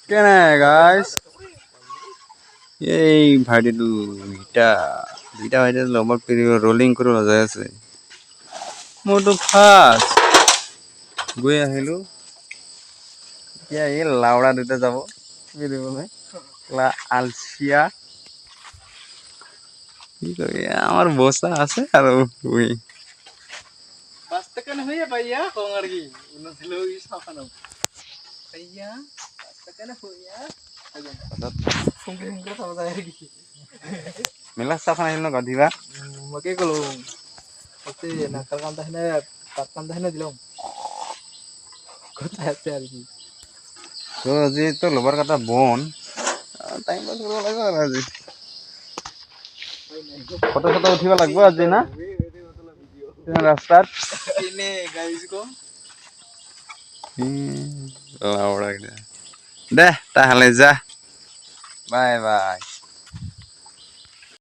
কেনে গাইস এই ভাইটিটো দুইটা ভাইটি লগত ৰলিং কৰি যাই আছে মোৰতো ফাৰ্ষ্ট গৈ আহিলো এতিয়া এই লাউৰা দুটা যাব বিৰিবলৈ আলচিয়া কি কৰি আমাৰ বস্তা আছে আৰু Basta ka na huya baya kung argi unasilo isa ka na kaya basta ka na huya sungguh sama saya argi মেলা চাফা আহিল ন গাধিবা makai kalau pasti nakal kan tahna pat kan tahna dilom kota hati argi তো আজি তো লবৰ কথা বন time পাছ কৰিব লাগিব আৰু আজি ফটো ফটো উঠিব লাগিব আজি না ৰাস্তাত ini guys ko লাউৰা দে তাহলে যা বাই বাই